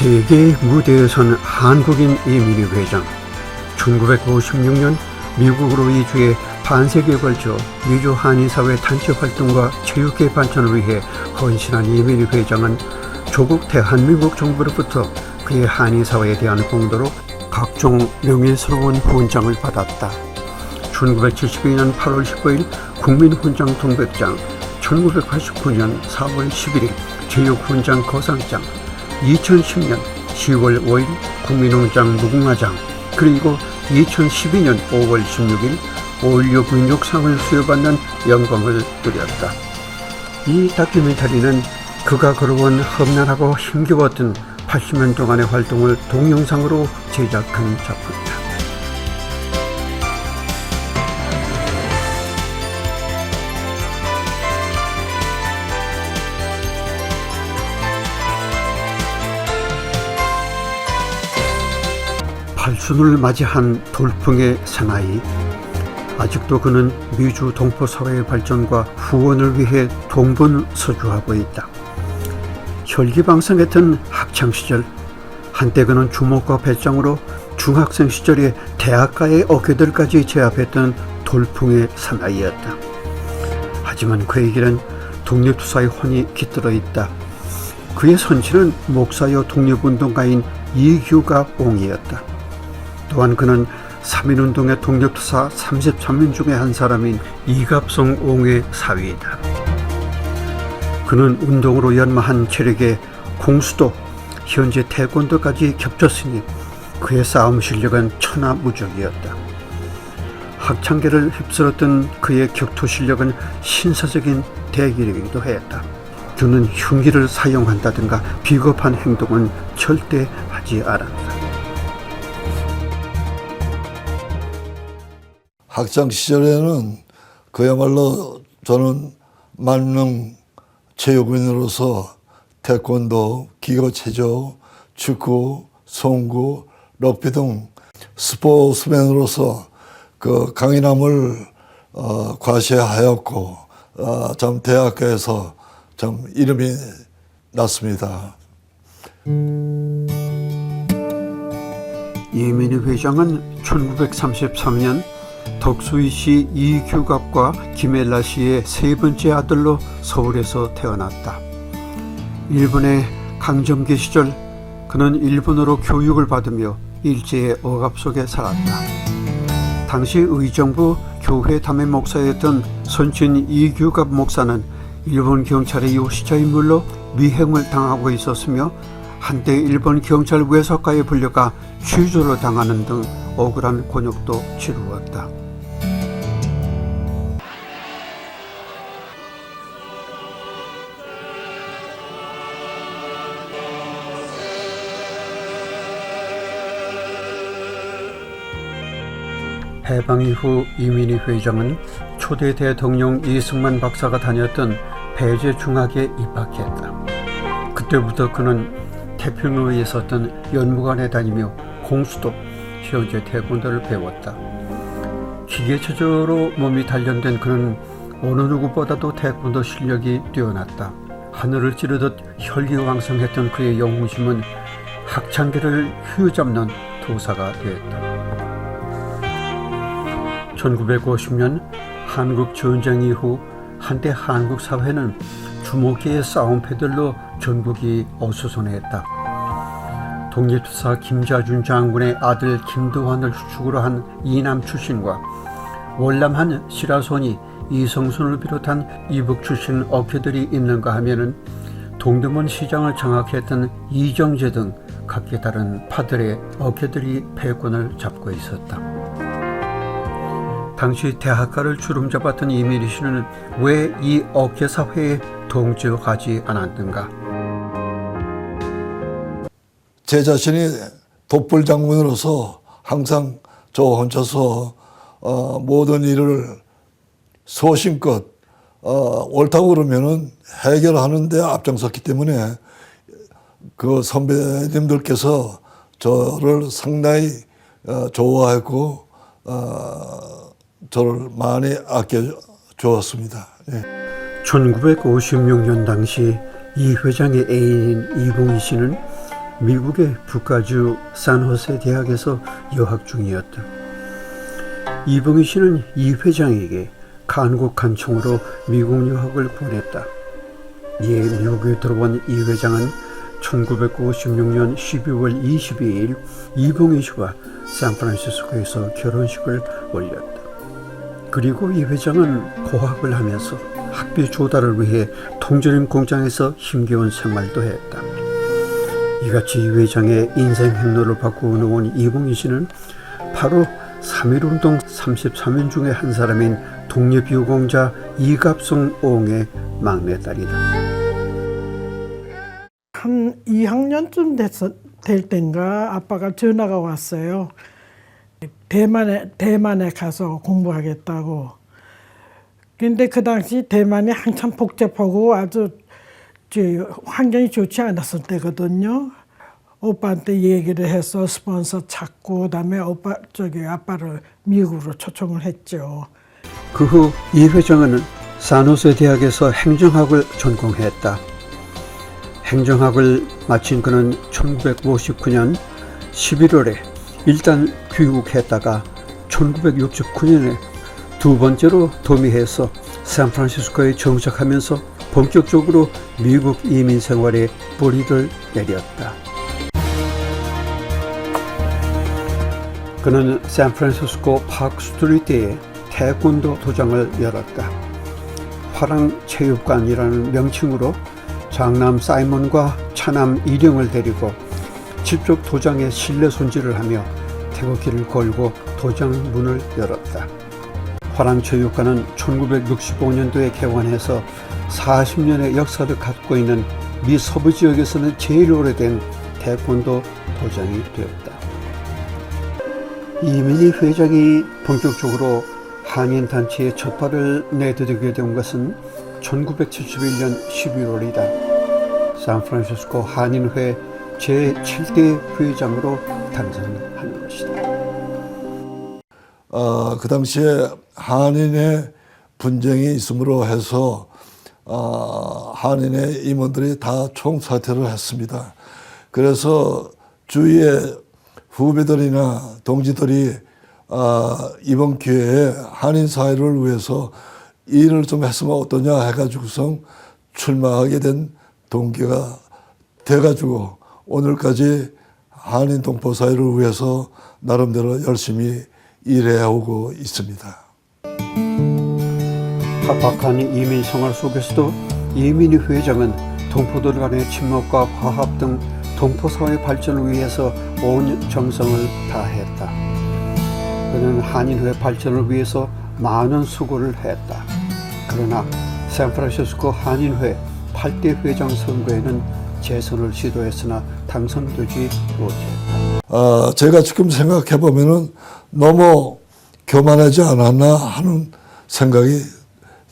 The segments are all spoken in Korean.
세계 무대에 선 한국인 이민희 회장. 1956년 미국으로 이주해 반세기에 걸쳐 미주 한인사회 단체 활동과 체육계 발전을 위해 헌신한 이민희 회장은 조국 대한민국 정부로부터 그의 한인사회에 대한 공로로 각종 명예스러운 훈장을 받았다. 1972년 8월 15일 국민훈장 동백장, 1989년 4월 11일 제육훈장 거상장, 2010년 10월 5일 국민훈장 무궁화장, 그리고 2012년 5월 16일 5.16 민족상을 수여받는 영광을 누렸다. 이 다큐멘터리는 그가 걸어온 험난하고 힘겨웠던 80년 동안의 활동을 동영상으로 제작한 작품이다. 팔순을 맞이한 돌풍의 사나이. 아직도 그는 미주 동포사회의 발전과 후원을 위해 동분서주하고 있다. 혈기방성했던 학창시절, 한때 그는 주먹과 배짱으로 중학생 시절에 대학가의 어깨들까지 제압했던 돌풍의 사나이였다. 하지만 그에게는 독립투사의 혼이 깃들어 있다. 그의 선친은 목사여 독립운동가인 이규갑 옹이었다. 또한 그는 3.1운동의 독립투사 33인 중에 한 사람인 이갑성 옹의 사위이다. 그는 운동으로 연마한 체력에 공수도, 현재 태권도까지 겹쳤으니 그의 싸움 실력은 천하무적이었다. 학창계를 휩쓸었던 그의 격투 실력은 신사적인 대기력이기도 했다. 그는 흉기를 사용한다든가 비겁한 행동은 절대 하지 않았다. 학창 시절에는 그야말로 저는 만능 체육인으로서 태권도, 기거체조, 축구, 송구, 럭비 등 스포츠맨으로서 그 강인함을 과시하였고 참 대학교에서 참 이름이 났습니다. 이민희 회장은 1933년 덕수이시 이규갑과 김엘라 씨의 세 번째 아들로 서울에서 태어났다. 일본의 강점기 시절 그는 일본어로 교육을 받으며 일제의 억압 속에 살았다. 당시 의정부 교회 담임 목사였던 선친 이규갑 목사는 일본 경찰의 요시자 인물로 미행을 당하고 있었으며 한때 일본 경찰 외석가에 불려가 취조를 당하는 등 억울한 곤욕도 치루었다. 해방 이후 이민희 회장은 초대 대통령 이승만 박사가 다녔던 배제중학에 입학했다. 그때부터 그는 태평로에 있었던 연무관에 다니며 공수도, 현재 태권도를 배웠다. 기계체조로 몸이 단련된 그는 어느 누구보다도 태권도 실력이 뛰어났다. 하늘을 찌르듯 혈기왕성했던 그의 영웅심은 학창기를 휘어잡는 도사가 되었다. 1950년 한국 전쟁 이후 한때 한국 사회는 주먹기의 싸움패들로 전국이 어수선했다. 독립투사 김자준 장군의 아들 김도환을 주축으로 한 이남 출신과 월남한 시라손이 이성순을 비롯한 이북 출신 어깨들이 있는가 하면은 동대문 시장을 장악했던 이정재 등 각기 다른 파들의 어깨들이 패권을 잡고 있었다. 당시 대학가를 주름잡았던 이민희 씨는 왜 이 어깨 사회에 동조하지 않았는가? 제 자신이 돋불 장군으로서 항상 저 혼자서 모든 일을 소신껏 옳다고 그러면은 해결하는 데 앞장섰기 때문에 그 선배님들께서 저를 상당히 좋아했고 저를 많이 아껴주었습니다. 예. 1956년 당시 이 회장의 애인인 이봉희 씨는 미국의 북가주 산호세 대학에서 유학 중이었다. 이봉희 씨는 이 회장에게 간곡한 청으로 미국 유학을 보냈다. 이에 미국에 들어온 이 회장은 1956년 12월 22일 이봉희 씨와 샌프란시스코에서 결혼식을 올렸다. 그리고 이 회장은 고학을 하면서 학비 조달을 위해 통조림 공장에서 힘겨운 생활도 했다. 이같이 이 회장의 인생 행로를 바꾸어 놓은 이봉희 씨는 바로 3.1운동 33인 중에 한 사람인 독립유공자 이갑성 옹의 막내딸이다. 한 2학년쯤 될 때인가 아빠가 전화가 왔어요. 대만에 가서 공부하겠다고. 근데 그 당시 대만이 한참 복잡하고 아주 환경이 좋지 않았을 때거든요. 오빠한테 얘기를 해서 스폰서 찾고 그다음에 아빠를 미국으로 초청을 했죠. 그 후 이 회장은 산호세 대학에서 행정학을 전공했다. 행정학을 마친 그는 1959년 11월에 일단 귀국했다가 1969년에 두 번째로 도미해서 샌프란시스코에 정착하면서 본격적으로 미국 이민 생활에 뿌리를 내렸다. 그는 샌프란시스코 파크 스트리트에 태권도 도장을 열었다. 화랑체육관이라는 명칭으로 장남 사이먼과 차남 이령을 데리고 직접 도장에 실내 손질을 하며 태극기를 걸고 도장 문을 열었다. 화랑체육관은 1965년도에 개관해서 40년의 역사를 갖고 있는 미 서부 지역에서는 제일 오래된 태권도 도장이 되었다. 이민희 회장이 본격적으로 한인단체에 첫 발을 내디디게 된 것은 1971년 11월이다. 샌프란시스코 한인회 제7대 회장으로 당선하는 것이다. 그 당시에 한인의 분쟁이 있음으로 해서 한인의 임원들이 다 총사퇴를 했습니다. 그래서 주위의 후배들이나 동지들이 이번 기회에 한인 사회를 위해서 일을 좀 했으면 어떠냐 해가지고서 출마하게 된 동기가 돼가지고 오늘까지 한인 동포 사회를 위해서 나름대로 열심히 일해오고 있습니다. 팍팍한 이민 생활 속에서도 이민희 회장은 동포들 간의 친목과 화합 등 동포 사회 발전을 위해서 온 정성을 다했다. 그는 한인회 발전을 위해서 많은 수고를 했다. 그러나 샌프란시스코 한인회 8대 회장 선거에는 재선을 시도했으나 당선되지 못했다. 제가 지금 생각해 보면은 너무 교만하지 않았나 하는 생각이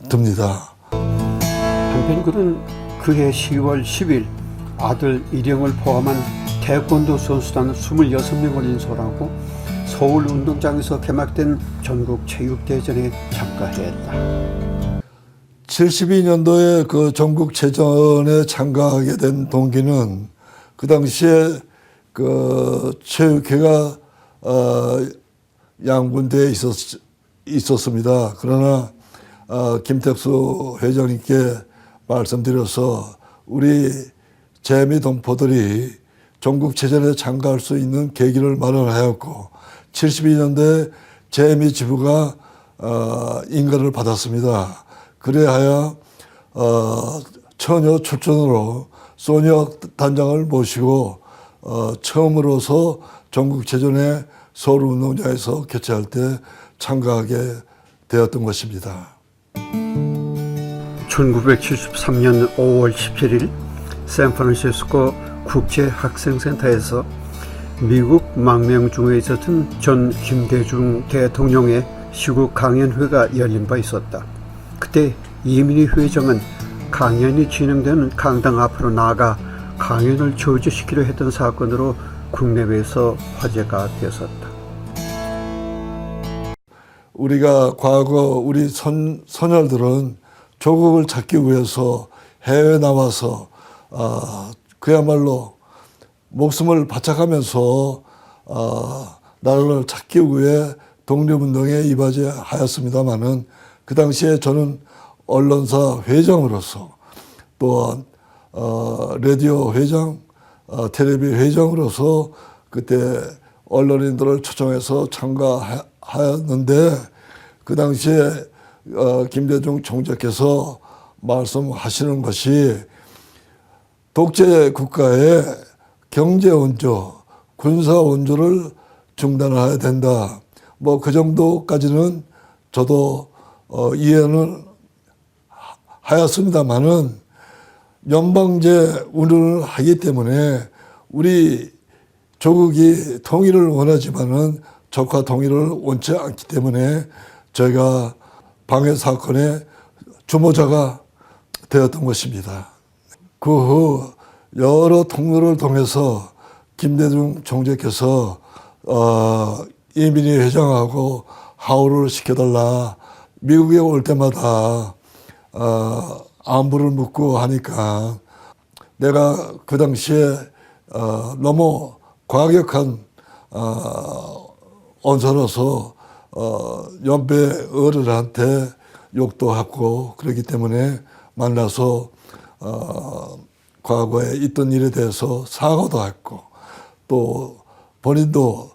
듭니다. 한편 그는 그해 10월 10일 아들 이령을 포함한 태권도 선수단 26명을 인솔하고 서울 운동장에서 개막된 전국 체육대전에 참가했다. 72년도에 그 전국체전에 참가하게 된 동기는 그 당시에 그 체육회가 양군대에 있었습니다. 그러나 김택수 회장님께 말씀드려서 우리 재미 동포들이 전국체전에 참가할 수 있는 계기를 마련하였고 72년도에 재미 지부가 인가를 받았습니다. 그래야 처녀 출전으로 소녀 단장을 모시고 처음으로서 전국체전에 서울운동장에서 개최할 때 참가하게 되었던 것입니다. 1973년 5월 17일 샌프란시스코 국제학생센터에서 미국 망명중에 있었던 전 김대중 대통령의 시국 강연회가 열린 바 있었다. 그때 이민희 회장은 강연이 진행되는 강당 앞으로 나아가 강연을 저지시키려 했던 사건으로 국내외에서 화제가 되었었다. 우리가 과거 우리 선열들은 조국을 찾기 위해서 해외에 나와서 그야말로 목숨을 바쳐가면서 나라를 찾기 위해 독립운동에 이바지하였습니다마는 그 당시에 저는 언론사 회장으로서 또한 라디오 회장, 텔레비 회장으로서 그때 언론인들을 초청해서 참가하였는데 그 당시에 김대중 총재께서 말씀하시는 것이 독재 국가의 경제 원조, 군사 원조를 중단해야 된다. 뭐 그 정도까지는 저도 이해는 하였습니다만은 연방제 운운을 하기 때문에 우리 조국이 통일을 원하지만은 적화 통일을 원치 않기 때문에 저희가 방해 사건의 주모자가 되었던 것입니다. 그 후 여러 통로를 통해서 김대중 총재께서 이민희 회장하고 하우를 시켜달라. 미국에 올 때마다 안부를 묻고 하니까 내가 그 당시에 너무 과격한 언사로서 연배 어른한테 욕도 하고 그렇기 때문에 만나서 과거에 있던 일에 대해서 사과도 했고 또 본인도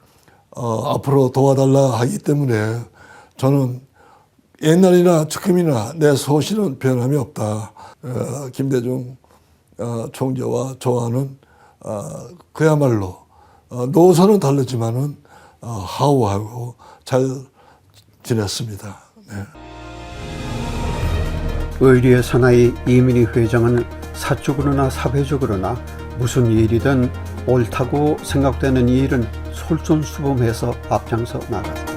앞으로 도와달라 하기 때문에 저는 옛날이나 지금이나 내 소신은 변함이 없다. 김대중 총재와 저와는 그야말로 노선은 다르지만은 하우하고 잘 지냈습니다. 네. 의리의 사나이 이민희 회장은 사적으로나 사회적으로나 무슨 일이든 옳다고 생각되는 일은 솔선수범해서 앞장서 나갔다.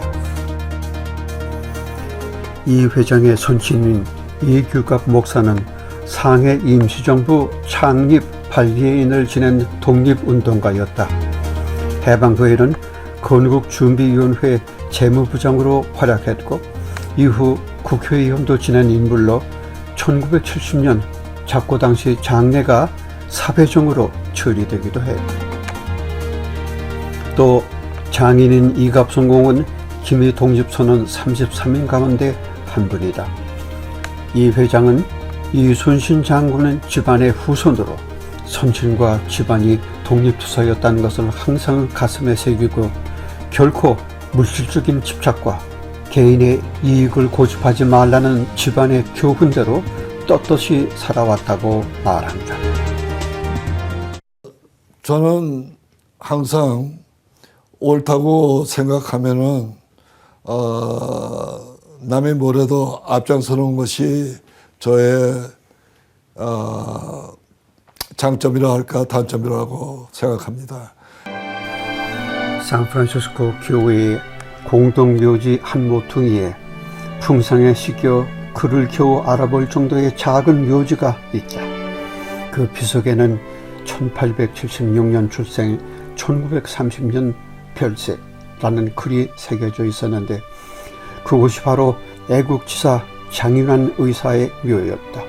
이 회장의 선친인 이규갑 목사는 상해 임시정부 창립 발기인을 지낸 독립운동가였다. 해방 후에는 건국준비위원회 재무부장으로 활약했고 이후 국회의원도 지낸 인물로 1970년 작고 당시 장례가 사회정으로 처리되기도 했다. 또 장인인 이갑성공은 기미 독립선언 33인 가운데 한 분이다. 이 회장은 이순신 장군은 집안의 후손으로 선친과 집안이 독립투사였다는 것을 항상 가슴에 새기고 결코 물질적인 집착과 개인의 이익을 고집하지 말라는 집안의 교훈대로 떳떳이 살아왔다고 말한다. 저는 항상 옳다고 생각하면은 남이 뭐래도 앞장서는 것이 저의 장점이라 할까 단점이라고 생각합니다. 샌프란시스코 교회의 공동묘지 한 모퉁이에 풍상에 씻겨 그를 겨우 알아볼 정도의 작은 묘지가 있다. 그 비석에는 1876년 출생 1930년 별세라는 글이 새겨져 있었는데 그곳이 바로 애국지사 장윤환 의사의 묘였다.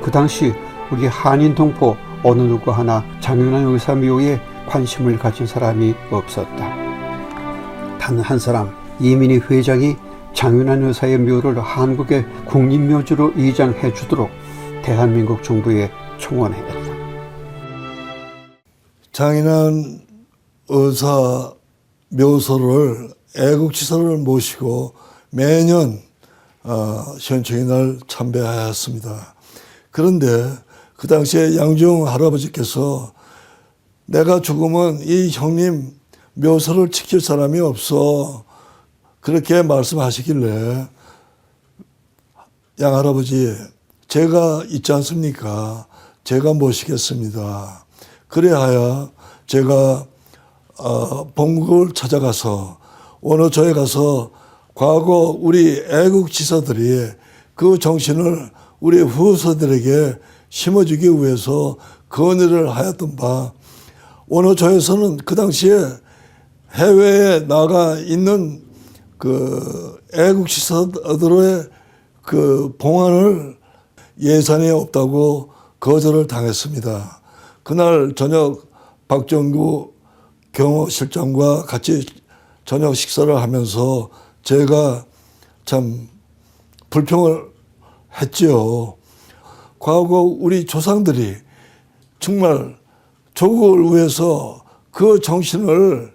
그 당시 우리 한인 동포 어느 누구 하나 장윤환 의사 묘에 관심을 가진 사람이 없었다. 단 한 사람, 이민희 회장이 장윤환 의사의 묘를 한국의 국립묘지로 이장해 주도록 대한민국 정부에 청원했다. 장인환 의사 묘소를 애국지사를 모시고 매년 현충의 날 참배하였습니다. 그런데 그 당시에 양중 할아버지께서 내가 죽으면 이 형님 묘소를 지킬 사람이 없어 그렇게 말씀하시길래 양 할아버지 제가 있지 않습니까? 제가 모시겠습니다. 그래야 제가 본국을 찾아가서 원어초에 가서 과거 우리 애국지사들이 그 정신을 우리 후손들에게 심어주기 위해서 건의를 하였던 바 원어초에서는 그 당시에 해외에 나가 있는 그 애국지사들의 그 봉안을 예산이 없다고 거절을 당했습니다. 그날 저녁 박정구 경호실장과 같이 저녁 식사를 하면서 제가 참 불평을 했지요. 과거 우리 조상들이 정말 조국을 위해서 그 정신을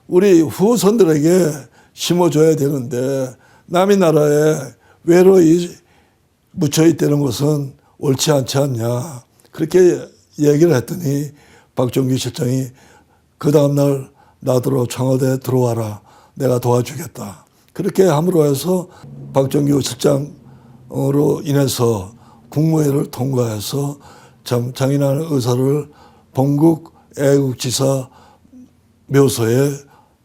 우리 후손들에게 심어줘야 되는데 남의 나라에 외로이 묻혀있다는 것은 옳지 않지 않냐. 그렇게 얘기를 했더니 박정규 실장이 그 다음날 나더러 청와대에 들어와라. 내가 도와주겠다. 그렇게 함으로 해서 박정규 실장으로 인해서 국무회의를 통과해서 참 장인환 의사를 본국 애국지사 묘소에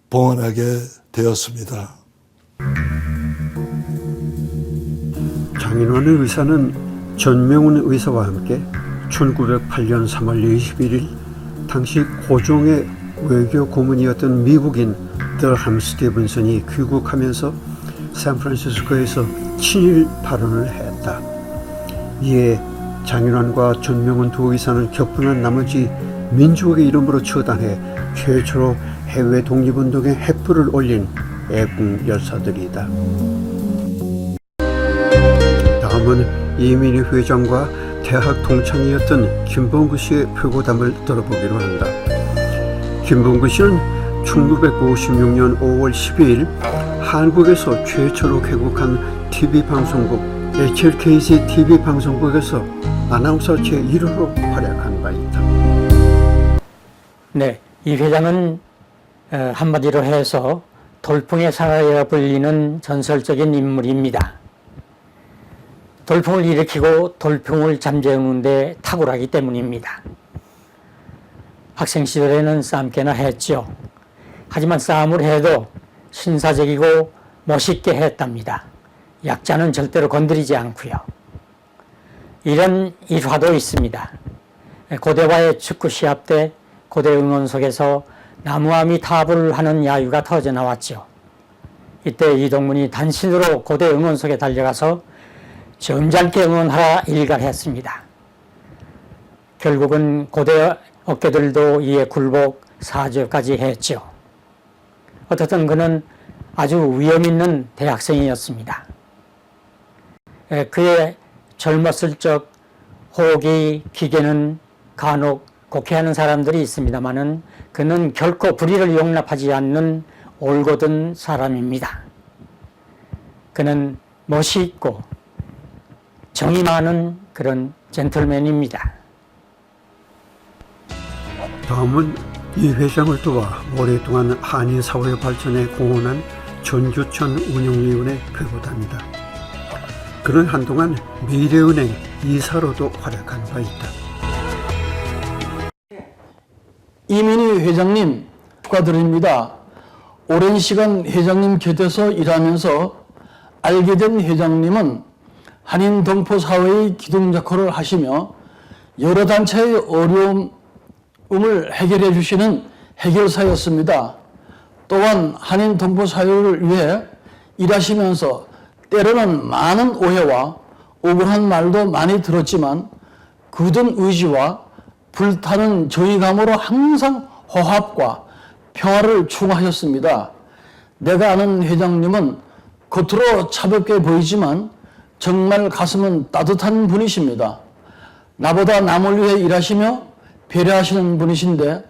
봉헌하게 되었습니다. 장인환 의사는 전명훈 의사와 함께 1908년 3월 21일 당시 고종의 외교 고문이었던 미국인 더함 스티븐슨이 귀국하면서 샌프란시스코에서 친일 발언을 했다. 이에 장인환과 전명훈 두 의사는 격분한 나머지 민족의 이름으로 처단해 최초로 해외 독립운동에 횃불을 올린 애국 열사들이다. 다음은 이민희 회장과 대학 동창이었던 김봉구 씨의 표고담을 들어보기로 한다. 김봉구 씨는 1956년 5월 12일 한국에서 최초로 개국한 TV방송국 HLKC TV방송국에서 아나운서 제1호로 활약한 바 있다. 네, 이 회장은 한마디로 해서 돌풍의 사나이라 불리는 전설적인 인물입니다. 돌풍을 일으키고 돌풍을 잠재우는 데 탁월하기 때문입니다. 학생 시절에는 싸움깨나 했죠. 하지만 싸움을 해도 신사적이고 멋있게 했답니다. 약자는 절대로 건드리지 않고요. 이런 일화도 있습니다. 고대와의 축구 시합 때 고대 응원석에서 나무아미 타불을 하는 야유가 터져 나왔죠. 이때 이동문이 단신으로 고대 응원석에 달려가서 점잖게 응원하라 일갈했습니다. 결국은 고대 어깨들도 이에 굴복 사죄까지 했죠. 어쨌든 그는 아주 위험 있는 대학생이었습니다. 그의 젊었을 적 호기, 기계는 간혹 곡해하는 사람들이 있습니다마는 그는 결코 불의를 용납하지 않는 올곧은 사람입니다. 그는 멋이 있고 정이 많은 그런 젠틀맨입니다. 다음은 이 회장을 도와 오랫동안 한인 사회 발전에 공헌한 전주천 운영위원회 표고담이다. 그는 한동안 미래은행 이사로도 활약한 바 있다. 이민희 회장님 축하드립니다. 오랜 시간 회장님 곁에서 일하면서 알게 된 회장님은 한인 동포 사회의 기둥 역할을 하시며 여러 단체의 어려움을 해결해 주시는 해결사였습니다. 또한 한인 동포 사회를 위해 일하시면서 때로는 많은 오해와 억울한 말도 많이 들었지만 굳은 의지와 불타는 정의감으로 항상 화합과 평화를 추구하셨습니다. 내가 아는 회장님은 겉으로 차갑게 보이지만 정말 가슴은 따뜻한 분이십니다. 나보다 남을 위해 일하시며 배려하시는 분이신데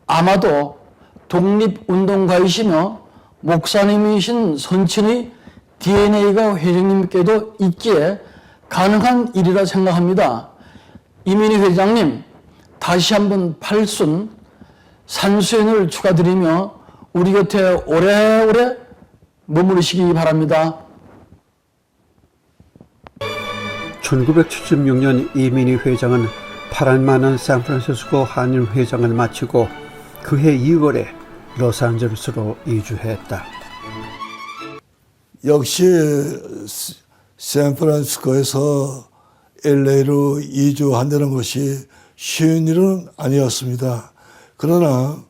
아마도 독립운동가이시며 목사님이신 선친의 DNA가 회장님께도 있기에 가능한 일이라 생각합니다. 이민희 회장님, 다시 한번 팔순 산수연을 축하드리며 우리 곁에 오래오래 머무르시기 바랍니다. 1976년 이민희 회장은 8년 많은 샌프란시스코 한인 회장을 마치고 그해 2월에 로스앤젤레스로 이주했다. 역시 샌프란시스코에서 LA로 이주한다는 것이 쉬운 일은 아니었습니다. 그러나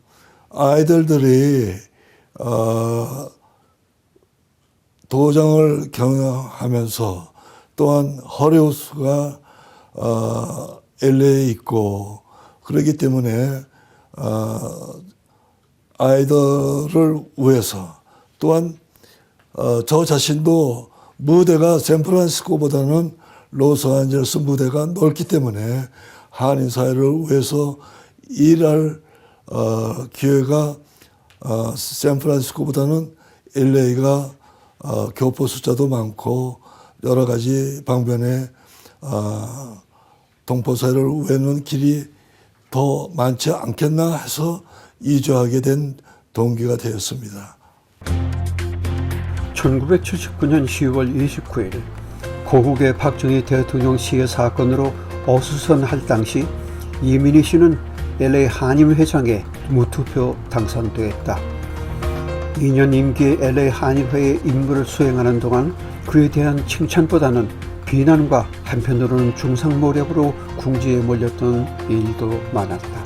아이들이 도장을 경영하면서 또한 허리우스가 LA에 있고 그렇기 때문에 아이들을 위해서 또한 저 자신도 무대가 샌프란시스코보다는 로스앤젤레스 무대가 넓기 때문에 한인 사회를 위해서 일할 기회가 샌프란시스코보다는 LA가 교포 숫자도 많고 여러 가지 방면에 동포 사회를 위하는 길이 더 많지 않겠나 해서 이주하게 된 동기가 되었습니다. 1979년 10월 29일 고국의 박정희 대통령 시해 사건으로 어수선할 당시 이민희 씨는 LA 한인회장에 무투표 당선되었다. 2년 임기의 LA 한인회의 임무를 수행하는 동안 그에 대한 칭찬보다는 비난과 한편으로는 중상모략으로 궁지에 몰렸던 일도 많았다.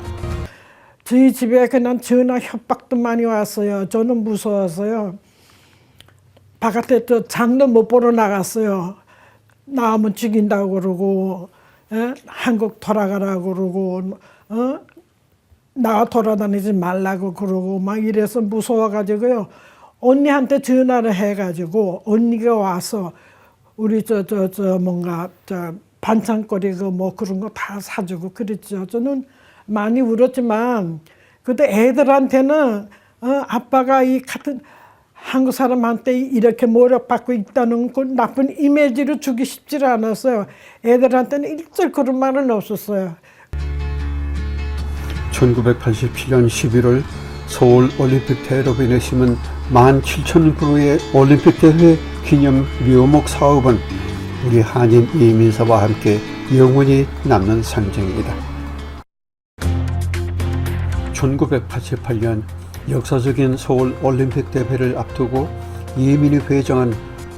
저희 집에 그냥 전화 협박도 많이 왔어요. 저는 무서워서요. 바깥에 또 장도 못 보러 나갔어요. 나오면 죽인다고 그러고, 한국 돌아가라고 그러고, 나가 돌아다니지 말라고 그러고 막 이래서 무서워가지고요. 언니한테 전화를 해가지고 언니가 와서 우리 뭔가 반찬거리 뭐 그런 거 다 사주고 그랬죠. 저는 많이 울었지만 그때 애들한테는 아빠가 이 같은 한국 사람한테 이렇게 모욕받고 있다는 그 나쁜 이미지를 주기 쉽지 않았어요. 애들한테는 일절 그런 말은 없었어요. 1987년 11월 서울 올림픽 대회로 인해심은 17,000그루의 올림픽 대회 기념 묘목 사업은 우리 한인 이민사와 함께 영원히 남는 상징이다. 1988년 역사적인 서울 올림픽 대회를 앞두고 이민희 회장은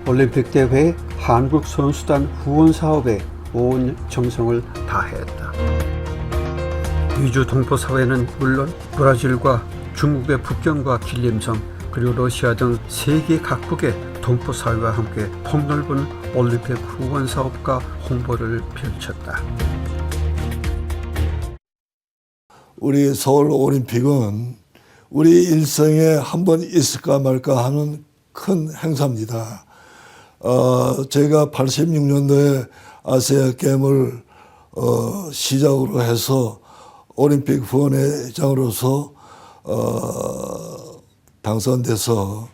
올림픽 대회 한국 선수단 후원 사업에 온 정성을 다했다. 이주 동포 사회는 물론 브라질과 중국의 북경과 길림성 그리고 러시아 등 세계 각국의 동포 사회와 함께 폭넓은 올림픽 후원 사업과 홍보를 펼쳤다. 우리 서울 올림픽은 우리 일생에 한 번 있을까 말까 하는 큰 행사입니다. 제가 86년도에 아시아 게임을 시작으로 해서 올림픽 후원회장으로서 당선돼서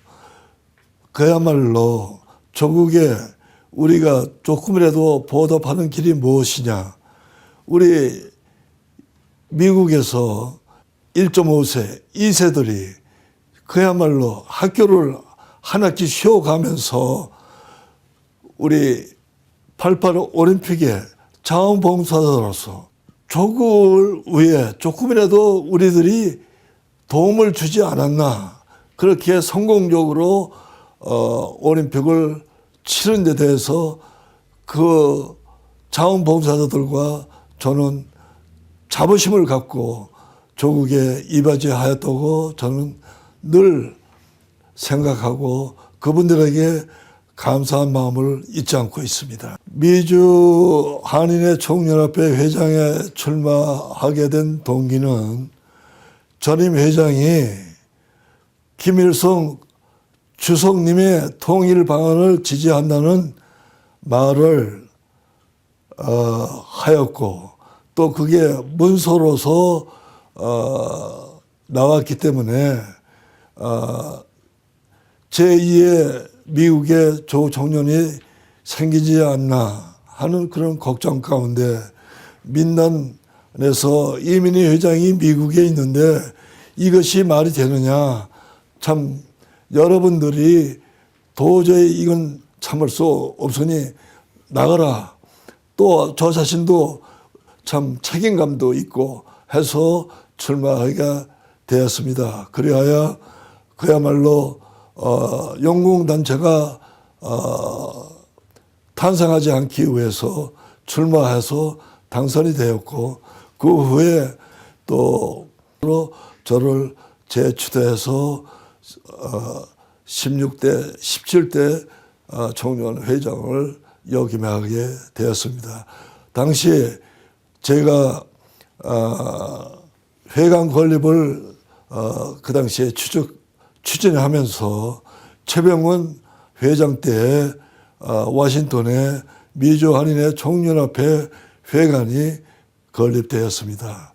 그야말로 조국에 우리가 조금이라도 보답하는 길이 무엇이냐. 우리 미국에서 1.5세, 2세들이 그야말로 학교를 한 학기 쉬어가면서 우리 88 올림픽에 자원봉사자로서 조국을 위해 조금이라도 우리들이 도움을 주지 않았나. 그렇게 성공적으로 올림픽을 치른 데 대해서 그 자원봉사자들과 저는 자부심을 갖고 조국에 이바지하였다고 저는 늘 생각하고 그분들에게 감사한 마음을 잊지 않고 있습니다. 미주 한인의 총연합회 회장에 출마하게 된 동기는 전임 회장이 김일성 주석님의 통일 방안을 지지한다는 말을 하였고 또 그게 문서로서 나왔기 때문에 제2의 미국의 조정년이 생기지 않나 하는 그런 걱정 가운데 민단에서 이민희 회장이 미국에 있는데 이것이 말이 되느냐. 참 여러분들이 도저히 이건 참을 수 없으니 나가라. 또 저 자신도 참 책임감도 있고 해서 출마하게 되었습니다. 그리하여 그야말로 영공단체가 탄생하지 않기 위해서 출마해서 당선이 되었고 그 후에 또 저를 재추대해서 16대, 17대 청년 회장을 역임하게 되었습니다. 당시에 제가 회관 건립을 그 당시에 추진하면서 최병원 회장 때 워싱턴에 미주 한인회 총연합회 회관이 건립되었습니다.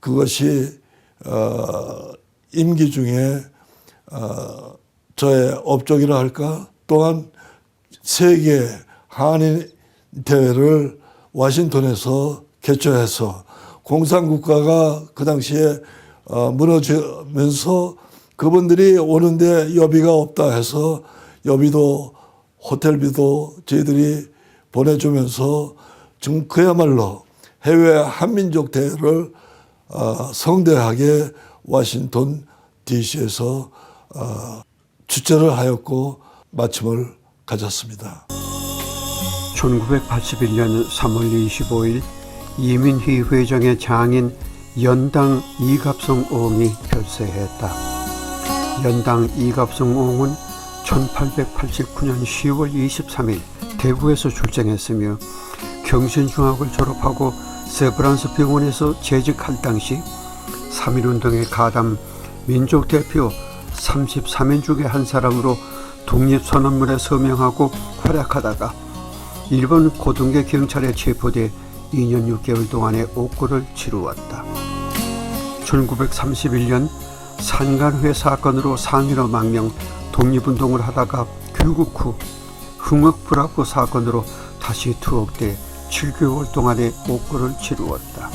그것이 임기 중에 저의 업적이라 할까? 또한 세계 한인 대회를 워싱턴에서 개최해서 공산국가가 그 당시에 무너지면서 그분들이 오는데 여비가 없다 해서 여비도 호텔비도 저희들이 보내주면서 지금 그야말로 해외 한민족 대회를 성대하게 워싱턴 DC에서 주최를 하였고 마침을 가졌습니다. 1981년 3월 25일 이민희 회장의 장인 연당 이갑성 옹이 별세했다. 연당 이갑성 옹은 1889년 10월 23일 대구에서 출생했으며 경신중학을 졸업하고 세브란스 병원에서 재직할 당시 3.1운동의 가담 민족대표 33인 중에 한 사람으로 독립선언문에 서명하고 활약하다가 일본 고등계 경찰에 체포돼 2년 6개월 동안의 옥고를 치루었다. 1931년 산간회 사건으로 상인어 망명 독립운동을 하다가 귀국 후 흥역불합부 사건으로 다시 투옥돼 7개월 동안의 옥고를 치루었다.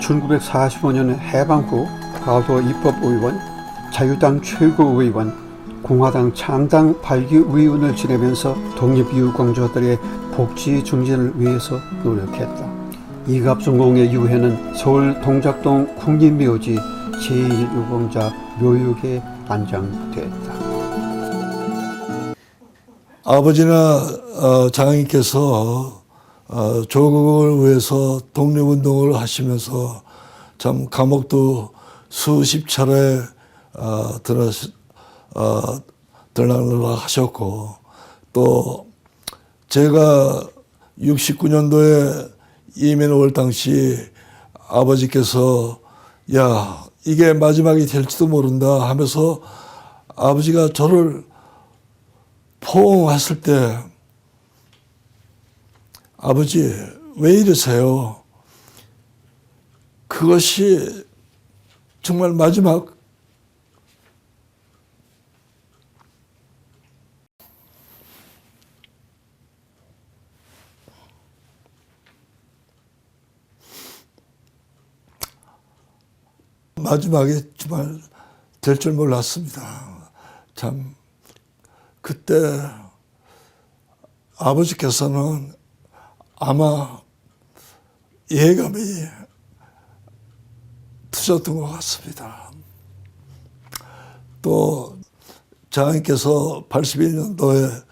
1945년 해방 후 과도 입법의원, 자유당 최고의원, 공화당 창당 발기위원을 지내면서 독립유공자들의 복지 증진을 위해서 노력했다. 이갑성공의 유해는 서울 동작동 국립묘지 제1유공자 묘역에 안장됐다. 아버지나 장인께서 조국을 위해서 독립운동을 하시면서 참 감옥도 수십 차례 들락날락 하셨고, 또 제가 69년도에 이민 올 당시 아버지께서 야 이게 마지막이 될지도 모른다 하면서 아버지가 저를 포옹했을 때 아버지 왜 이러세요? 그것이 정말 마지막에 정말 될 줄 몰랐습니다. 참 그때 아버지께서는 아마 예감이 드셨던 것 같습니다. 또 장인께서 81년도에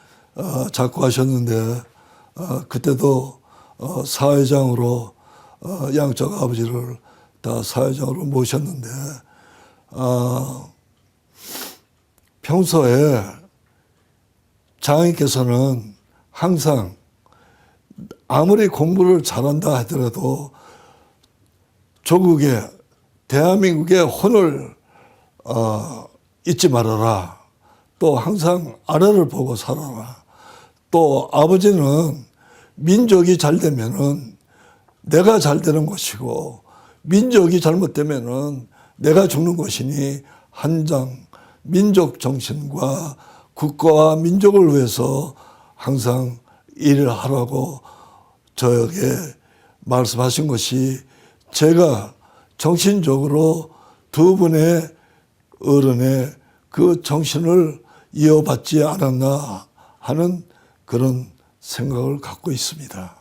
작고하셨는데 그때도 사회장으로 양쪽 아버지를 다 사회장으로 모셨는데 평소에 장인께서는 항상 아무리 공부를 잘한다 하더라도 조국의 대한민국의 혼을 잊지 말아라. 또 항상 아래를 보고 살아라. 또 아버지는 민족이 잘 되면은 내가 잘 되는 것이고 민족이 잘못되면은 내가 죽는 것이니 한장 민족 정신과 국가와 민족을 위해서 항상 일을 하라고 저에게 말씀하신 것이 제가 정신적으로 두 분의 어른의 그 정신을 이어받지 않았나 하는 그런 생각을 갖고 있습니다.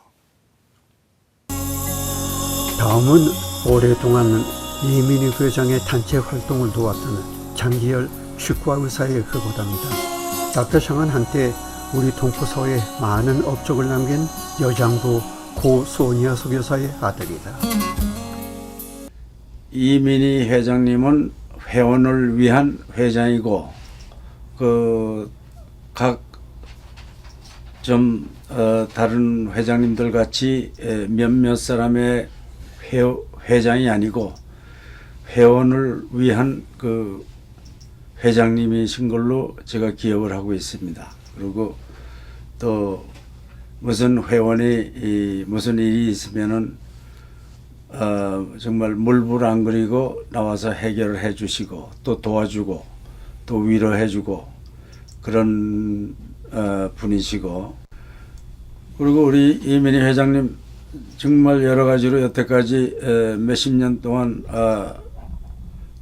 다음은 오랫동안 이민희 회장의 단체 활동을 도왔던 장기열 치과의사의 흑오답니다. 닥터샹은 한때 우리 동포사회에 많은 업적을 남긴 여장부 고 소니아 석여사의 아들이다. 이민희 회장님은 회원을 위한 회장이고 각 좀 다른 회장님들 같이 몇몇 사람의 회장이 아니고 회원을 위한 그 회장님이신 걸로 제가 기억을 하고 있습니다. 그리고 또 무슨 회원이 무슨 일이 있으면은 정말 물불 안 그리고 나와서 해결을 해주시고 또 도와주고 또 위로해주고 그런 분이시고, 그리고 우리 이민희 회장님 정말 여러 가지로 여태까지 몇십 년 동안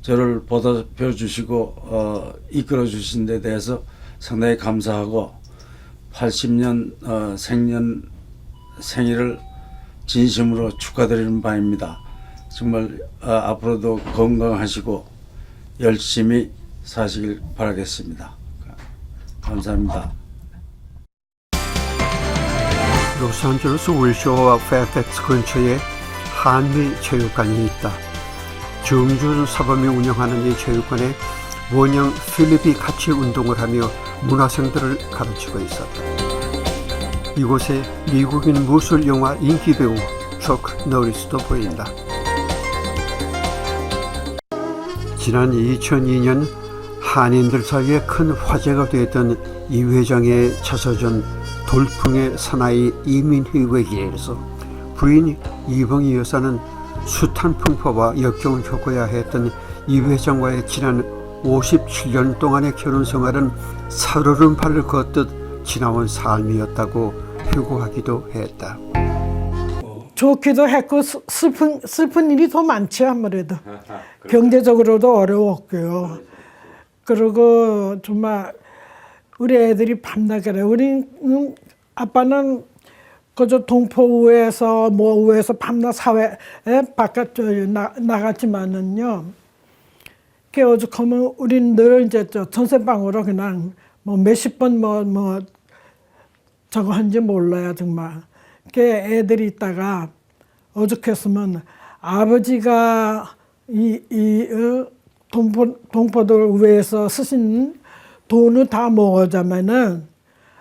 저를 보답해 주시고 이끌어 주신 데 대해서 상당히 감사하고 80년 생일을 진심으로 축하드리는 바입니다. 정말 앞으로도 건강하시고 열심히 사시길 바라겠습니다. 감사합니다. 로스앤젤레스 월쇼와 페어팩스 근처에 한미 체육관이 있다. 정준 사범이 운영하는 이 체육관에 원형 필립이 같이 운동을 하며 문화생들을 가르치고 있었다. 이곳에 미국인 무술 영화 인기 배우 척 노리스도 보인다. 지난 2002년 한인들 사이에 큰 화제가 되었던 이 회장의 자서전 돌풍의 사나이 이민희 외계에서 부인 이봉희 여사는 숱한 풍파와 역경을 겪어야 했던 이 회장과의 지난 57년 동안의 결혼 생활은 살얼음판을 걷듯 지나온 삶이었다고 휴고하기도 했다. 좋기도 했고 슬픈 일이 더 많지 아무래도. 경제적으로도 어려웠고요. 그리고 정말 우리 애들이 밤낮에 우리 아빠는 그저 동포우에서 우에서 밤낮 사회에 바깥 나갔지만은요. 그 오죽하면 우리는 늘 이제 전세방으로 그냥 몇십 번 저거 한지 몰라요 정말. 그 애들이 있다가 오죽했으면 아버지가 동포들 위해서 쓰신 돈을 다 모으자면은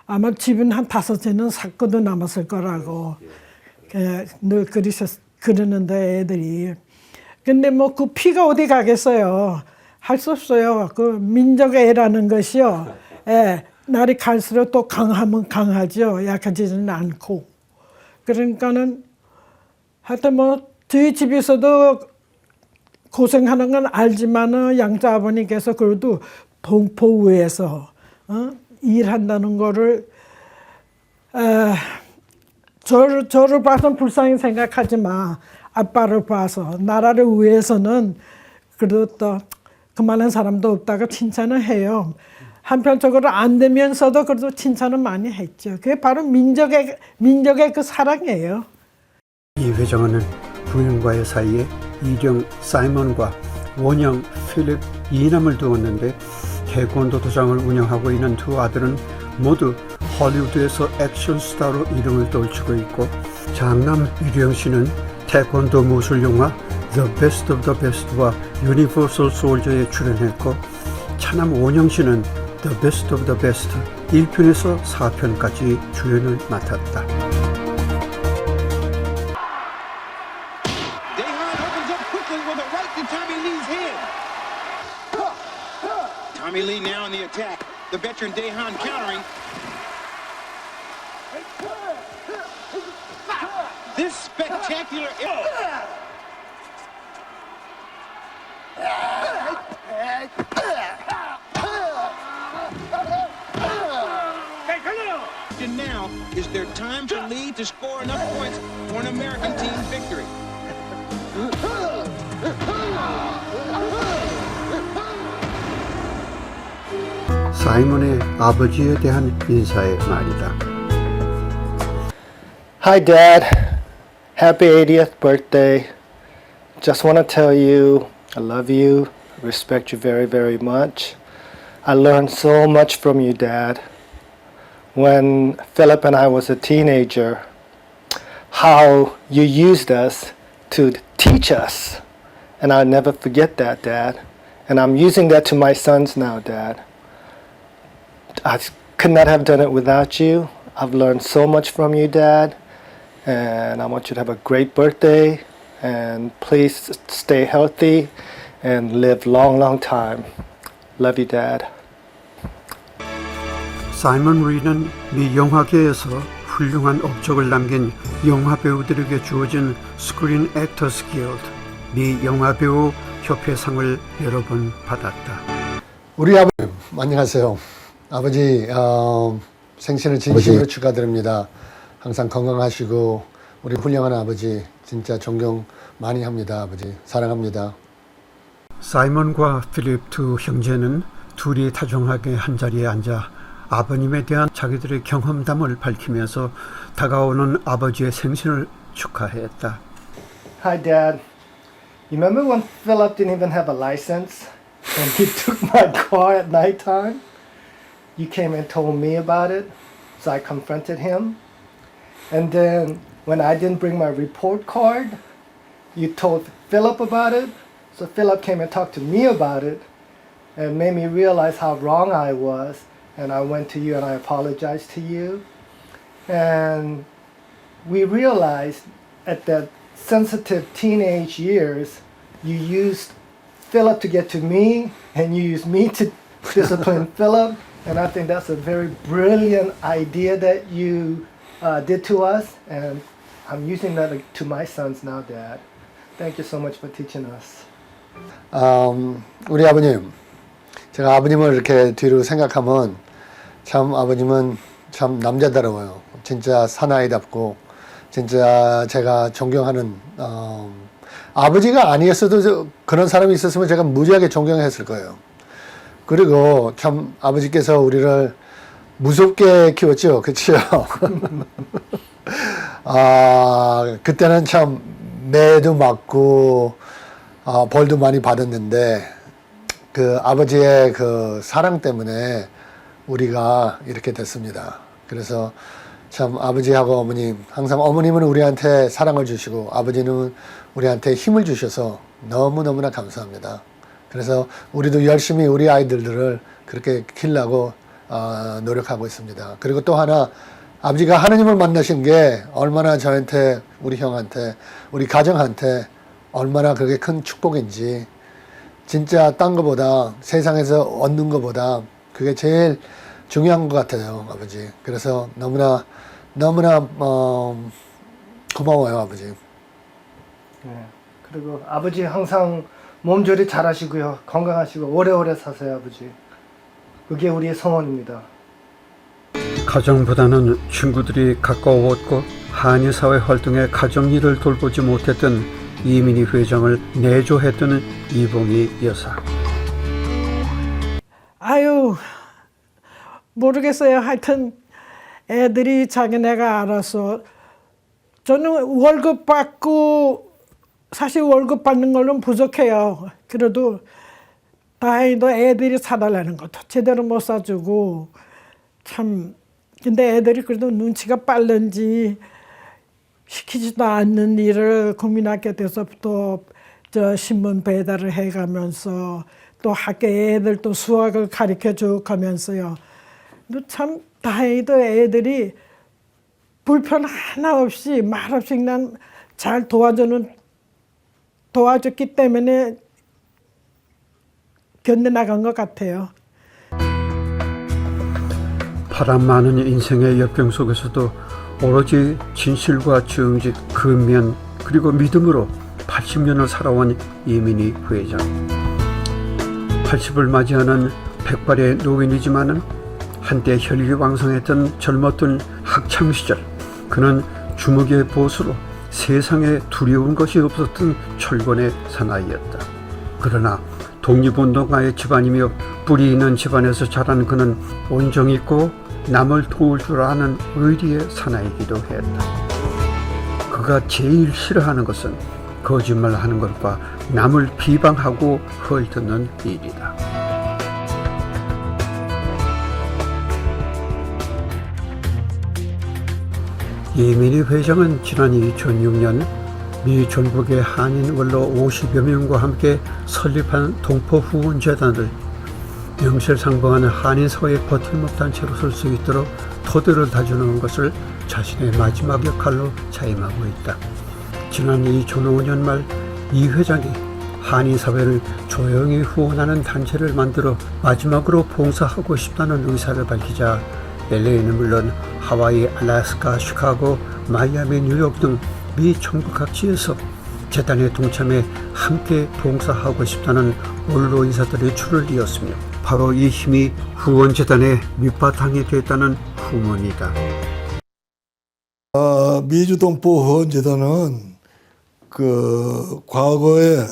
아마 집은 한 5채는 샀거든 남았을 거라고 늘 그러는데 애들이. 근데 그 피가 어디 가겠어요. 할 수 없어요. 그 민족의 애라는 것이요. 예, 날이 갈수록 또 강하면 강하죠. 약해지지는 않고. 그러니까는 하여튼 저희 집에서도 고생하는 건 알지만은 양자 아버님께서 그래도 동포우에서 일한다는 거를 저를 봐서는 불쌍히 생각하지 마. 아빠를 봐서 나라를 위해서는 그래도 또 그만한 사람도 없다고 칭찬을 해요. 한편적으로 안 되면서도 그래도 칭찬을 많이 했죠. 그게 바로 민족의 그 사랑이에요. 이 회장은 부인과의 사이에 이령 사이먼과 원형 필립 이남을 두었는데 태권도 도장을 운영하고 있는 두 아들은 모두 헐리우드에서 액션 스타로 이름을 떨치고 있고, 장남 유령 씨는 태권도 무술 영화 The Best of the Best와 유니버설 솔저에 출연했고, 차남 원영 씨는 The Best of the Best 1편에서 4편까지 주연을 맡았다. Tommy Lee now on the attack. The veteran Dehan countering. This spectacular. And now is their time to lead to score enough points for an American team victory. 사이먼의 아버지에 대한 인사의 말이다. Hi, Dad. Happy 80th birthday. Just want to tell you I love you, respect you very, very much. I learned so much from you, Dad. When Philip and I was a teenager, how you used us to teach us. And I'll never forget that, Dad. And I'm using that to my sons now, Dad. I could not have done it without you. I've learned so much from you, Dad, and I want you to have a great birthday, and please stay healthy and live long, long time. Love you, Dad. 사이먼 리는 미 영화계에서 훌륭한 업적을 남긴 영화 배우들에게 주어진 스크린 액터스 길드, 미 영화배우 협회상을 여러 번 받았다. 우리 아버님 안녕하세요. 아버지 생신을 진심으로 축하드립니다. 항상 건강하시고 우리 훌륭한 아버지 진짜 존경 많이 합니다. 아버지 사랑합니다. 사이먼과 필립 두 형제는 둘이 다정하게 한자리에 앉아 아버님에 대한 자기들의 경험담을 밝히면서 다가오는 아버지의 생신을 축하했다. Hi, Dad. You remember when Philip didn't even have a license and he took my car at nighttime? You came and told me about it, so I confronted him. And then when I didn't bring my report card, you told Philip about it, so Philip came and talked to me about it and made me realize how wrong I was. And I went to you and I apologized to you. And we realized at that sensitive teenage years, you used Philip to get to me, and you used me to discipline Philip. And I think that's a very brilliant idea that you did to us, and I'm using that to my sons now, Dad. Thank you so much for teaching us. 우리 아버님, 제가 아버님을 이렇게 뒤로 생각하면 참 아버님은 참 남자다워요. 진짜 사나이답고 진짜 제가 존경하는 아버지가 아니었어도 그런 사람이 있었으면 제가 무지하게 존경했을 거예요. 그리고 참 아버지께서 우리를 무섭게 키웠죠. 그렇죠? 그때는 참 매도 맞고 벌도 많이 받았는데 그 아버지의 그 사랑 때문에 우리가 이렇게 됐습니다. 그래서 참 아버지하고 어머님, 항상 어머님은 우리한테 사랑을 주시고 아버지는 우리한테 힘을 주셔서 너무너무나 감사합니다. 그래서 우리도 열심히 우리 아이들을 그렇게 키우려고 노력하고 있습니다. 그리고 또 하나, 아버지가 하나님을 만나신 게 얼마나 저한테, 우리 형한테, 우리 가정한테 얼마나 그렇게 큰 축복인지, 진짜 딴 거보다, 세상에서 얻는 거보다 그게 제일 중요한 것 같아요, 아버지. 그래서 너무나 고마워요, 아버지. 네. 그리고 아버지 항상 몸조리 잘하시고요, 건강하시고 오래오래 사세요, 아버지. 그게 우리의 소원입니다. 가정보다는 친구들이 가까웠고 한의사회 활동에 가정일을 돌보지 못했던 이민희 회장을 내조했던 이봉희 여사. 아유, 모르겠어요. 하여튼 애들이 자기네가 알아서, 저는 월급 받고, 사실 월급 받는 걸로는 부족해요. 그래도 다행히도 애들이 사달라는 것도 제대로 못 사주고, 참, 근데 애들이 그래도 눈치가 빠른지 시키지도 않는 일을 국민학교 때서부터 저 신문 배달을 해가면서 또 학교에 애들 또 수학을 가르쳐 줘 가면서요. 참 다행히도 애들이 불편 하나 없이 말 없이 그냥 잘 도와줬기 때문에 견뎌나간 것 같아요. 바람 많은 인생의 역경 속에서도 오로지 진실과 정직, 근면 그리고 믿음으로 80년을 살아온 이민희 회장. 80을 맞이하는 백발의 노인이지만은 한때 혈기왕성했던 젊었던 학창시절, 그는 주먹의 보수로 세상에 두려운 것이 없었던 철권의 사나이였다. 그러나 독립운동가의 집안이며 뿌리 있는 집안에서 자란 그는 온정 있고 남을 도울 줄 아는 의리의 사나이기도 했다. 그가 제일 싫어하는 것은 거짓말하는 것과 남을 비방하고 헐뜯는 일이다. 이민희 회장은 지난 2006년 미 전국의 한인 원로 50여 명과 함께 설립한 동포후원재단을 명실상부한 한인사회의 버팀목 단체로 설 수 있도록 토대를 다져놓은 것을 자신의 마지막 역할로 자임하고 있다. 지난 2005년 말 이 회장이 한인사회를 조용히 후원하는 단체를 만들어 마지막으로 봉사하고 싶다는 의사를 밝히자 LA는 물론 하와이, 알래스카, 시카고, 마이애미, 뉴욕 등 미 전국 각지에서 재단에 동참해 함께 봉사하고 싶다는 원로 인사들이 줄을 이었으며 바로 이 힘이 후원재단의 밑바탕이 됐다는 후문이다. 미주동포 후원재단은 그 과거에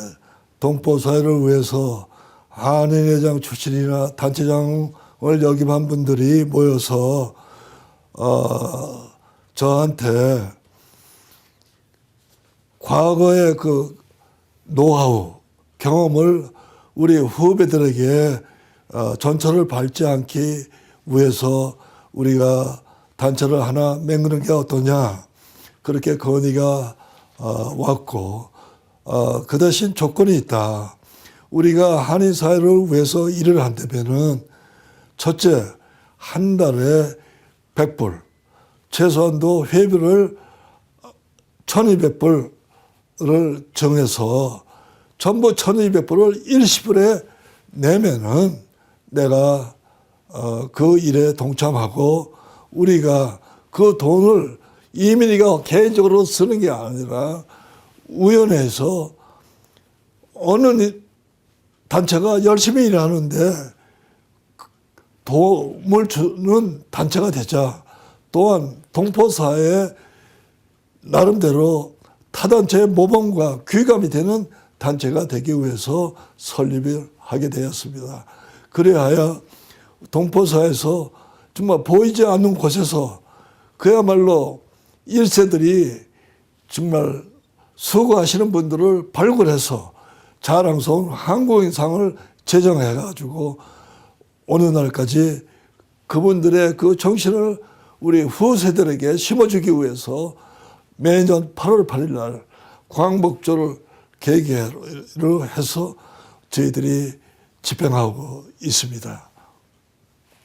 동포사회를 위해서 한인회장 출신이나 단체장을 역임한 분들이 모여서 저한테 과거의 그 노하우, 경험을 우리 후배들에게 전철을 밟지 않기 위해서 우리가 단체를 하나 맹그는 게 어떠냐, 그렇게 건의가 왔고, 그 대신 조건이 있다. 우리가 한인사회를 위해서 일을 한다면은 첫째, 한 달에 100불, 최소한도 회비를 1200불을 정해서 전부 1200불을 일시불에 내면은 내가 그 일에 동참하고 우리가 그 돈을 이민희가 개인적으로 쓰는 게 아니라 위원회에서 어느 단체가 열심히 일하는데 도움을 주는 단체가 되자. 또한 동포사회에 나름대로 타단체의 모범과 귀감이 되는 단체가 되기 위해서 설립을 하게 되었습니다. 그래야 동포사회에서 정말 보이지 않는 곳에서 그야말로 1세들이 정말 수고하시는 분들을 발굴해서 자랑스러운 한국인상을 제정해가지고 어느 날까지 그분들의 그 정신을 우리 후세들에게 심어주기 위해서 매년 8월 8일 날 광복절을 계기로 해서 저희들이 집행하고 있습니다.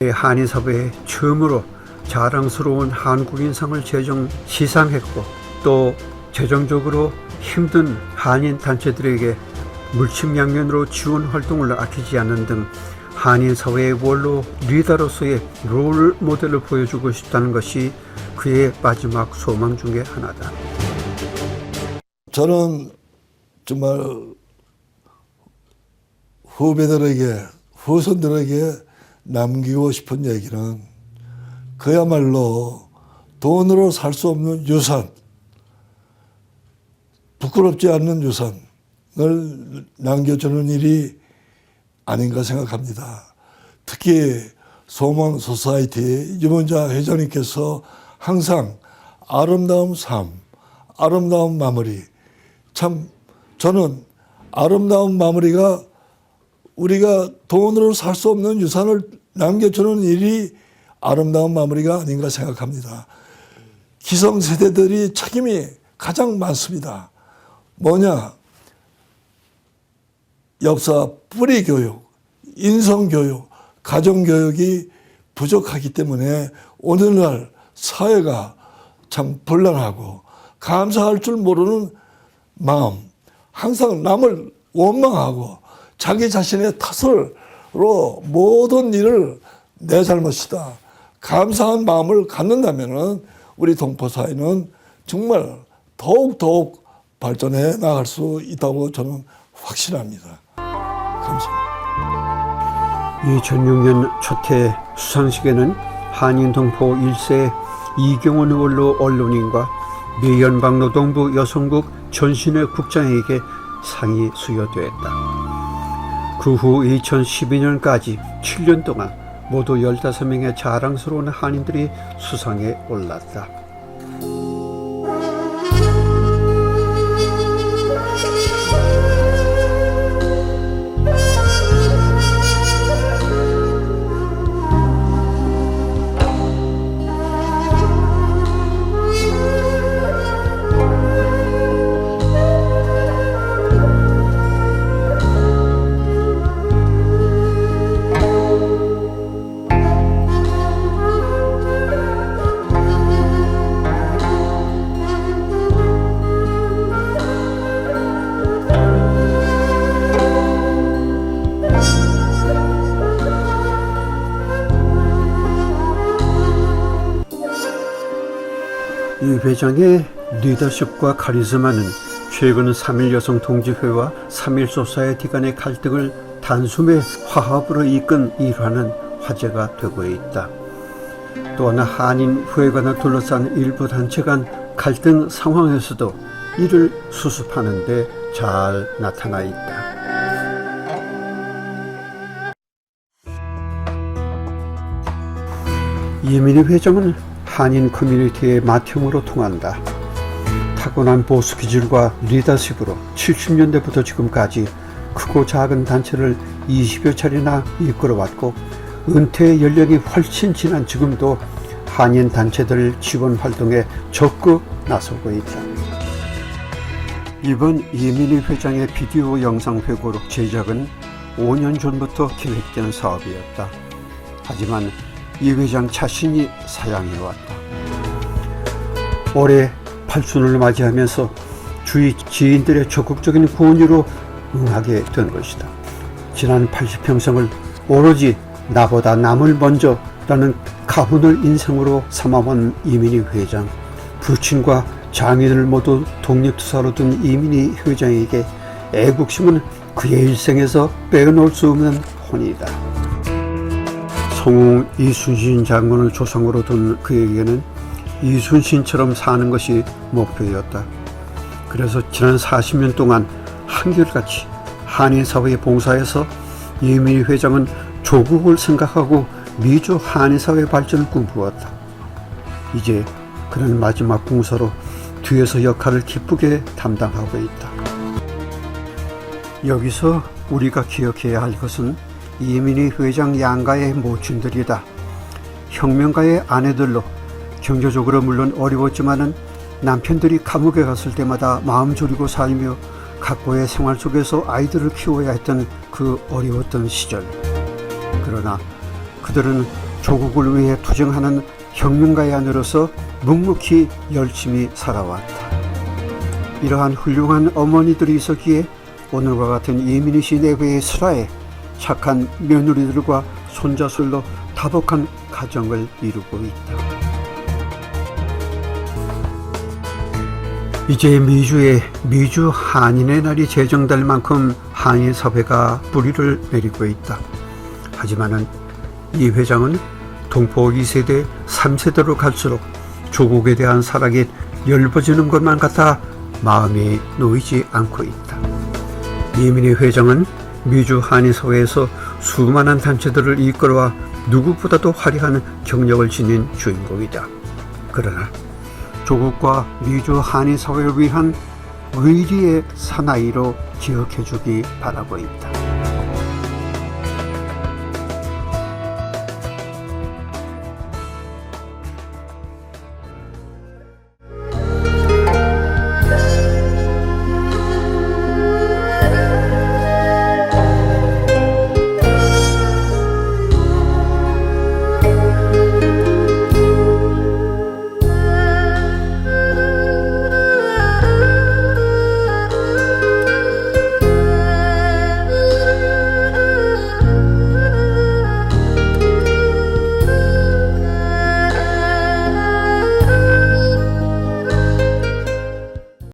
한인사회에 처음으로 자랑스러운 한국인상을 시상했고 또 재정적으로 힘든 한인 단체들에게 물심양면으로 지원 활동을 아끼지 않는 등 한인사회의 원로 리더로서의 롤 모델을 보여주고 싶다는 것이 그의 마지막 소망 중에 하나다. 저는 정말 후배들에게, 후손들에게 남기고 싶은 얘기는 그야말로 돈으로 살 수 없는 유산, 부끄럽지 않는 유산을 남겨주는 일이 아닌가 생각합니다. 특히 소망 소사이티 유문자 회장님께서 항상 아름다운 삶, 아름다운 마무리, 참 저는 아름다운 마무리가 우리가 돈으로 살 수 없는 유산을 남겨주는 일이 아름다운 마무리가 아닌가 생각합니다. 기성세대들이 책임이 가장 많습니다. 뭐냐? 역사 뿌리 교육, 인성 교육, 가정 교육이 부족하기 때문에 오늘날 사회가 참 불안하고 감사할 줄 모르는 마음, 항상 남을 원망하고 자기 자신의 탓으로 모든 일을 내 잘못이다. 감사한 마음을 갖는다면은 우리 동포사회는 정말 더욱 발전해 나갈 수 있다고 저는 확신합니다. 감사합니다. 2006년 첫해 수상식에는 한인동포 1세 이경원 원로 언론인과 미 연방노동부 여성국 전신회 국장에게 상이 수여되었다. 그 후 2012년까지 7년 동안 모두 15명의 자랑스러운 한인들이 수상에 올랐다. 회장의 리더십과 카리스마는 최근 3.1 여성통지회와 3.1 소사이어티 간의 갈등을 단숨에 화합으로 이끈 일화는 화제가 되고 있다. 또 하나 한인 후회관을 둘러싼 일부 단체 간 갈등 상황에서도 이를 수습하는 데 잘 나타나 있다. 이민희 회장은 한인 커뮤니티의 맏형으로 통한다. 타고난 보수 기질과 리더십으로 70년대부터 지금까지 크고 작은 단체를 20여 차례나 이끌어왔고 은퇴 연령이 훨씬 지난 지금도 한인 단체들 지원 활동에 적극 나서고 있다. 이번 이민희 회장의 비디오 영상 회고록 제작은 5년 전부터 계획된 사업이었다. 하지만 이 회장 자신이 사양해왔다. 올해 8순을 맞이하면서 주위 지인들의 적극적인 권유로 응하게 된 것이다. 지난 80평생을 오로지 나보다 남을 먼저 라는 가훈을 인생으로 삼아온 이민희 회장. 부친과 장인을 모두 독립투사로 둔 이민희 회장에게 애국심은 그의 일생에서 빼놓을 수 없는 혼이다. 성웅 이순신 장군을 조상으로 둔 그에게는 이순신처럼 사는 것이 목표였다. 그래서 지난 40년 동안 한결같이 한인사회에 봉사해서 이민희 회장은 조국을 생각하고 미주 한인사회 발전을 꿈꾸었다. 이제 그는 마지막 봉사로 뒤에서 역할을 기쁘게 담당하고 있다. 여기서 우리가 기억해야 할 것은 이민희 회장 양가의 모친들이다. 혁명가의 아내들로 경제적으로 물론 어려웠지만은 남편들이 감옥에 갔을 때마다 마음 졸이고 살며 각고의 생활 속에서 아이들을 키워야 했던 그 어려웠던 시절. 그러나 그들은 조국을 위해 투쟁하는 혁명가의 아내로서 묵묵히 열심히 살아왔다. 이러한 훌륭한 어머니들이 있었기에 오늘과 같은 이민희 씨 내외의 슬하에 착한 며느리들과 손자술로 다복한 가정을 이루고 있다. 이제 미주에 미주 한인의 날이 제정될 만큼 한인 사회가 뿌리를 내리고 있다. 하지만은 이 회장은 동포 2세대, 3세대로 갈수록 조국에 대한 사랑이 열버지는 것만 같아 마음이 놓이지 않고 있다. 이민희 회장은 미주 한인사회에서 수많은 단체들을 이끌어와 누구보다도 화려한 경력을 지닌 주인공이다. 그러나 조국과 미주 한인사회를 위한 의리의 사나이로 기억해주기 바라고 있다.